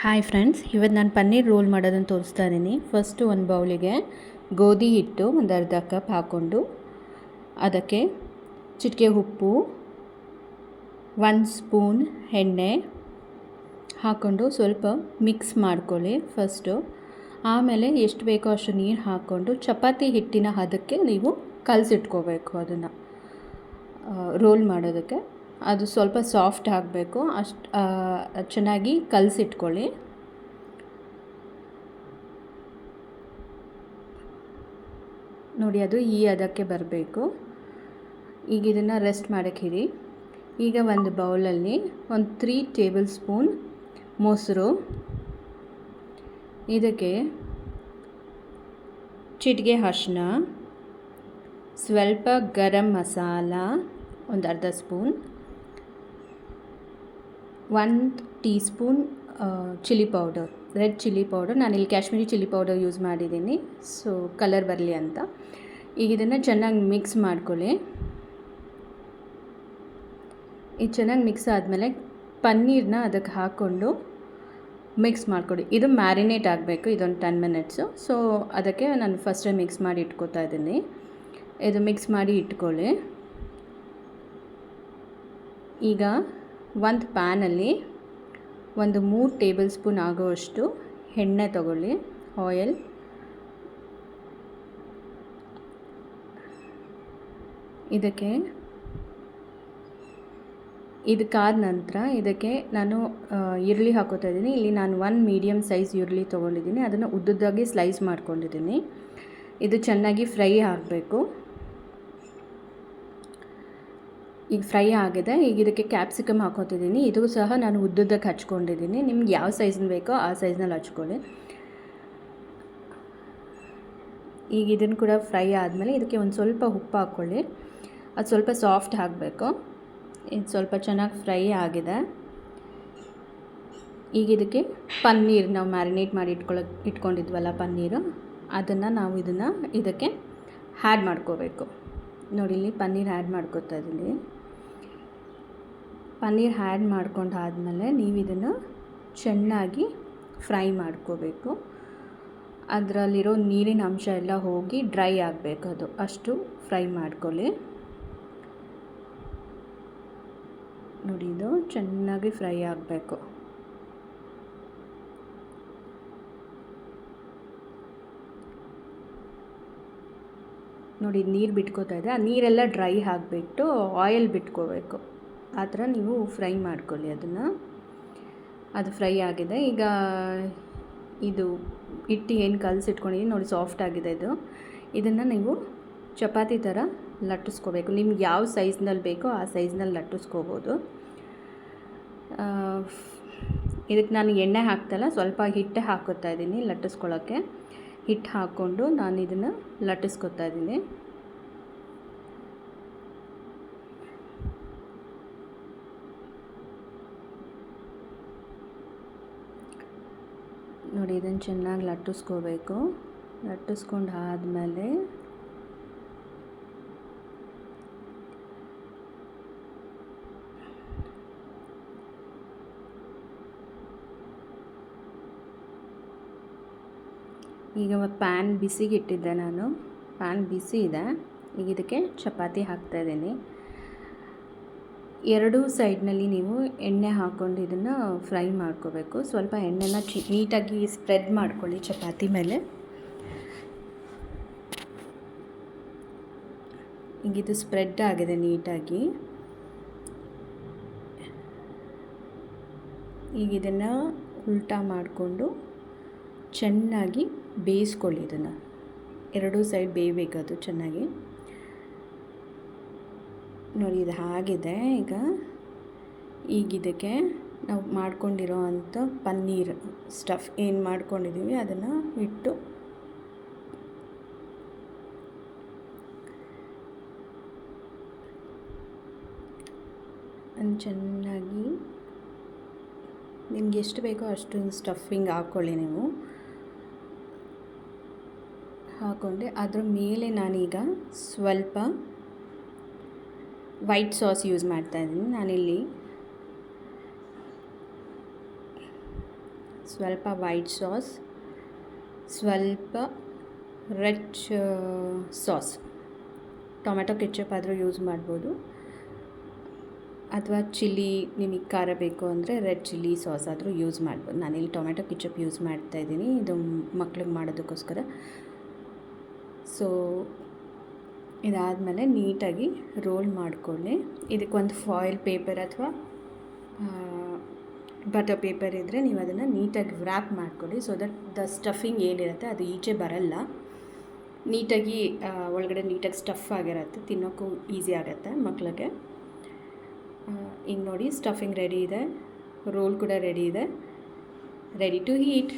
Hi friends, ಇವತ್ತು ನಾನು paneer roll ಮಾಡೋದನ್ನು ತೋರಿಸ್ತಾ ಇದ್ದೀನಿ. ಫಸ್ಟು ಒಂದು ಬೌಲಿಗೆ ಗೋಧಿ ಹಿಟ್ಟು ಒಂದು ಅರ್ಧ ಕಪ್ ಹಾಕ್ಕೊಂಡು ಅದಕ್ಕೆ ಚಿಟಿಕೆ ಉಪ್ಪು, 1 ಸ್ಪೂನ್ ಎಣ್ಣೆ ಹಾಕ್ಕೊಂಡು ಸ್ವಲ್ಪ ಮಿಕ್ಸ್ ಮಾಡ್ಕೊಳ್ಳಿ ಫಸ್ಟು. ಆಮೇಲೆ ಎಷ್ಟು ಬೇಕೋ ಅಷ್ಟು ನೀರು ಹಾಕ್ಕೊಂಡು ಚಪಾತಿ ಹಿಟ್ಟಿನ ಹದಕ್ಕೆ ನೀವು ಕಲಸಿಟ್ಕೋಬೇಕು. ಅದನ್ನು ರೋಲ್ ಮಾಡೋದಕ್ಕೆ ಅದು ಸ್ವಲ್ಪ ಸಾಫ್ಟ್ ಆಗಬೇಕು, ಅಷ್ಟು ಚೆನ್ನಾಗಿ ಕಲಸಿಟ್ಕೊಳ್ಳಿ. ನೋಡಿ, ಅದು ಈ ಹದಕ್ಕೆ ಬರಬೇಕು. ಈಗ ಇದನ್ನು ರೆಸ್ಟ್ ಮಾಡೋಕ್ಕೆ ಇಡಿ. ಈಗ ಒಂದು ಬೌಲಲ್ಲಿ ಒಂದು 3 ಟೇಬಲ್ ಸ್ಪೂನ್ ಮೊಸರು, ಇದಕ್ಕೆ ಚಿಟಿಕೆ ಅರಿಶಿನ, ಸ್ವಲ್ಪ ಗರಂ ಮಸಾಲ ಒಂದು ಅರ್ಧ spoon, 1 tea spoon chilli powder, red chilli powder. ನಾನಿಲ್ಲಿ ಕಾಶ್ಮೀರಿ ಚಿಲ್ಲಿ ಪೌಡರ್ ಯೂಸ್ ಮಾಡಿದ್ದೀನಿ, ಸೊ ಕಲರ್ ಬರಲಿ ಅಂತ. ಈಗ ಇದನ್ನು ಚೆನ್ನಾಗಿ ಮಿಕ್ಸ್ ಮಾಡ್ಕೊಳ್ಳಿ. ಇದು ಚೆನ್ನಾಗಿ ಮಿಕ್ಸ್ ಆದಮೇಲೆ ಪನ್ನೀರನ್ನ ಅದಕ್ಕೆ ಹಾಕ್ಕೊಂಡು ಮಿಕ್ಸ್ ಮಾಡಿಕೊಡಿ. ಇದು ಮ್ಯಾರಿನೇಟ್ ಆಗಬೇಕು, ಇದೊಂದು 10 ಮಿನಿಟ್ಸು. ಸೊ ಅದಕ್ಕೆ ನಾನು ಫಸ್ಟೇ ಮಿಕ್ಸ್ ಮಾಡಿ ಇಟ್ಕೋತಾ ಇದ್ದೀನಿ. ಇದು ಮಿಕ್ಸ್ ಮಾಡಿ ಇಟ್ಕೊಳ್ಳಿ. ಈಗ ಒಂದು ಪ್ಯಾನಲ್ಲಿ ಒಂದು 3 ಟೇಬಲ್ ಸ್ಪೂನ್ ಆಗೋವಷ್ಟು ಎಣ್ಣೆ ತಗೊಳ್ಳಿ, ಆಯಿಲ್. ಇದಕ್ಕೆ ಇದು ಕಾದ ನಂತರ ಇದಕ್ಕೆ ನಾನು ಈರುಳ್ಳಿ ಹಾಕೋತಾ ಇದ್ದೀನಿ. ಇಲ್ಲಿ ನಾನು 1 ಮೀಡಿಯಮ್ ಸೈಜ್ ಈರುಳ್ಳಿ ತೊಗೊಂಡಿದ್ದೀನಿ, ಅದನ್ನು ಉದ್ದುದ್ದಾಗಿ ಸ್ಲೈಸ್ ಮಾಡ್ಕೊಂಡಿದ್ದೀನಿ. ಇದು ಚೆನ್ನಾಗಿ ಫ್ರೈ ಆಗಬೇಕು. ಈಗ ಫ್ರೈ ಆಗಿದೆ. ಈಗ ಇದಕ್ಕೆ ಕ್ಯಾಪ್ಸಿಕಮ್ ಹಾಕೋತಿದ್ದೀನಿ. ಇದು ಸಹ ನಾನು ಉದ್ದುದ್ದಕ್ಕೆ ಹಚ್ಕೊಂಡಿದ್ದೀನಿ. ನಿಮ್ಗೆ ಯಾವ ಸೈಜ್ನ ಬೇಕೋ ಆ ಸೈಜ್ನಲ್ಲಿ ಹಚ್ಕೊಳ್ಳಿ. ಈಗ ಇದನ್ನು ಕೂಡ ಫ್ರೈ ಆದಮೇಲೆ ಇದಕ್ಕೆ ಒಂದು ಸ್ವಲ್ಪ ಉಪ್ಪು ಹಾಕ್ಕೊಳ್ಳಿ. ಅದು ಸ್ವಲ್ಪ ಸಾಫ್ಟ್ ಆಗಬೇಕು. ಇದು ಸ್ವಲ್ಪ ಚೆನ್ನಾಗಿ ಫ್ರೈ ಆಗಿದೆ. ಈಗ ಇದಕ್ಕೆ ಪನ್ನೀರ್, ನಾವು ಮ್ಯಾರಿನೇಟ್ ಮಾಡಿ ಇಟ್ಕೊಂಡಿದ್ವಲ್ಲ ಪನ್ನೀರು, ಅದನ್ನು ನಾವು ಇದಕ್ಕೆ ಆ್ಯಡ್ ಮಾಡ್ಕೋಬೇಕು. ನೋಡಿ, ಇಲ್ಲಿ ಪನ್ನೀರ್ ಆ್ಯಡ್ ಮಾಡ್ಕೋತಾ ಇದ್ದೀನಿ. ಪನ್ನೀರ್ ಆ್ಯಡ್ ಮಾಡ್ಕೊಂಡಾದಮೇಲೆ ನೀವು ಇದನ್ನು ಚೆನ್ನಾಗಿ ಫ್ರೈ ಮಾಡ್ಕೋಬೇಕು. ಅದರಲ್ಲಿರೋ ನೀರಿನ ಅಂಶ ಎಲ್ಲ ಹೋಗಿ ಡ್ರೈ ಆಗಬೇಕು, ಅದು ಅಷ್ಟು ಫ್ರೈ ಮಾಡ್ಕೊಳ್ಳಿ. ನೋಡಿ, ಇದು ಚೆನ್ನಾಗಿ ಫ್ರೈ ಆಗಬೇಕು. ನೋಡಿ, ನೀರು ಬಿಟ್ಕೋತಾ ಇದೆ. ಆ ನೀರೆಲ್ಲ ಡ್ರೈ ಆಗಿಬಿಟ್ಟು ಆಯಿಲ್ ಬಿಟ್ಕೋಬೇಕು. ಆ ಥರ ನೀವು ಫ್ರೈ ಮಾಡ್ಕೊಳ್ಳಿ ಅದನ್ನು. ಅದು ಫ್ರೈ ಆಗಿದೆ. ಈಗ ಇದು ಹಿಟ್ಟು ಏನು ಕಲಸಿಟ್ಕೊಂಡಿದ್ದೀನಿ ನೋಡಿ, ಸಾಫ್ಟ್ ಆಗಿದೆ ಇದು. ಇದನ್ನು ನೀವು ಚಪಾತಿ ಥರ ಲಟ್ಟಿಸ್ಕೋಬೇಕು. ನಿಮ್ಗೆ ಯಾವ ಸೈಜ್ನಲ್ಲಿ ಬೇಕೋ ಆ ಸೈಜ್ನಲ್ಲಿ ಲಟ್ಟಿಸ್ಕೋಬೋದು. ಇದಕ್ಕೆ ನಾನು ಎಣ್ಣೆ ಹಾಕ್ತಲ್ಲ, ಸ್ವಲ್ಪ ಹಿಟ್ಟು ಹಾಕೋತಾ ಇದ್ದೀನಿ ಲಟ್ಟಿಸ್ಕೊಳ್ಳೋಕ್ಕೆ. ಹಿಟ್ಟು ಹಾಕ್ಕೊಂಡು ನಾನು ಇದನ್ನು ಲಟ್ಟಿಸ್ಕೊತಾ ಇದ್ದೀನಿ. ನೋಡಿ, ಇದನ್ನು ಚೆನ್ನಾಗಿ ಲಟ್ಟಿಸ್ಕೋಬೇಕು. ಲಟ್ಟಿಸ್ಕೊಂಡು ಆದಮೇಲೆ ಈಗ ಪ್ಯಾನ್ ಬಿಸಿಗೆ ಇಟ್ಟಿದ್ದೆ ನಾನು. ಪ್ಯಾನ್ ಬಿಸಿ ಇದೆ. ಈಗ ಇದಕ್ಕೆ ಚಪಾತಿ ಹಾಕ್ತಾಯಿದ್ದೀನಿ. ಎರಡೂ ಸೈಡ್ನಲ್ಲಿ ನೀವು ಎಣ್ಣೆ ಹಾಕ್ಕೊಂಡು ಇದನ್ನು ಫ್ರೈ ಮಾಡ್ಕೋಬೇಕು. ಸ್ವಲ್ಪ ಎಣ್ಣೆನ ನೀಟಾಗಿ ಸ್ಪ್ರೆಡ್ ಮಾಡ್ಕೊಳ್ಳಿ ಚಪಾತಿ ಮೇಲೆ. ಈಗ ಇದು ಸ್ಪ್ರೆಡ್ ಆಗಿದೆ ನೀಟಾಗಿ. ಈಗ ಇದನ್ನು ಉಲ್ಟಾ ಮಾಡಿಕೊಂಡು ಚೆನ್ನಾಗಿ ಬೇಯಿಸ್ಕೊಳ್ಳಿ. ಇದನ್ನು ಎರಡೂ ಸೈಡ್ ಬೇಯಬೇಕದು ಚೆನ್ನಾಗಿ. ನೋಡಿ, ಇದು ಆಗಿದೆ. ಈಗ ಇದಕ್ಕೆ ನಾವು ಮಾಡ್ಕೊಂಡಿರೋ ಅಂಥ ಪನ್ನೀರ್ ಸ್ಟಫ್ ಏನು ಮಾಡ್ಕೊಂಡಿದ್ದೀವಿ ಅದನ್ನು ಇಟ್ಟು ಚೆನ್ನಾಗಿ ನಿಮ್ಗೆ ಎಷ್ಟು ಬೇಕೋ ಅಷ್ಟು ಸ್ಟಫಿಂಗ್ ಹಾಕ್ಕೊಳ್ಳಿ. ನೀವು ಹಾಕ್ಕೊಂಡೆ ಅದರ ಮೇಲೆ ನಾನೀಗ ಸ್ವಲ್ಪ ವೈಟ್ ಸಾಸ್ ಯೂಸ್ ಮಾಡ್ತಾಯಿದ್ದೀನಿ. ನಾನಿಲ್ಲಿ ಸ್ವಲ್ಪ ವೈಟ್ ಸಾಸ್, ಸ್ವಲ್ಪ ರೆಡ್ ಸಾಸ್, ಟೊಮೆಟೊ ಕೆಚಪ್ ಆದರೂ ಯೂಸ್ ಮಾಡ್ಬೋದು, ಅಥವಾ ಚಿಲ್ಲಿ ನಿಮಗೆ ಖಾರ ಬೇಕು ಅಂದರೆ ರೆಡ್ ಚಿಲ್ಲಿ ಸಾಸ್ ಆದರೂ ಯೂಸ್ ಮಾಡ್ಬೋದು. ನಾನಿಲ್ಲಿ ಟೊಮೆಟೊ ಕೆಚಪ್ ಯೂಸ್ ಮಾಡ್ತಾಯಿದ್ದೀನಿ, ಇದು ಮಕ್ಳಿಗೆ ಮಾಡೋದಕ್ಕೋಸ್ಕರ. ಸೊ ಇದಾದಮೇಲೆ ನೀಟಾಗಿ ರೋಲ್ ಮಾಡಿಕೊಳ್ಳಿ. ಇದಕ್ಕೊಂದು ಫಾಯಿಲ್ ಪೇಪರ್ ಅಥವಾ ಬಟರ್ ಪೇಪರ್ ಇದ್ದರೆ ನೀವು ಅದನ್ನು ನೀಟಾಗಿ ವ್ರ್ಯಾಪ್ ಮಾಡ್ಕೊಳ್ಳಿ, ಸೊ ದಟ್ ದ ಸ್ಟಫಿಂಗ್ ಏನಿರುತ್ತೆ ಅದು ಈಚೆ ಬರಲ್ಲ. ನೀಟಾಗಿ ಒಳಗಡೆ ನೀಟಾಗಿ ಸ್ಟಫ್ ಆಗಿರುತ್ತೆ, ತಿನ್ನೋಕ್ಕೂ ಈಸಿ ಆಗುತ್ತೆ ಮಕ್ಕಳಿಗೆ. ಈಗ ನೋಡಿ ಸ್ಟಫಿಂಗ್ ರೆಡಿ ಇದೆ, ರೋಲ್ ಕೂಡ ರೆಡಿ ಇದೆ, ರೆಡಿ ಟು ಈಟ್.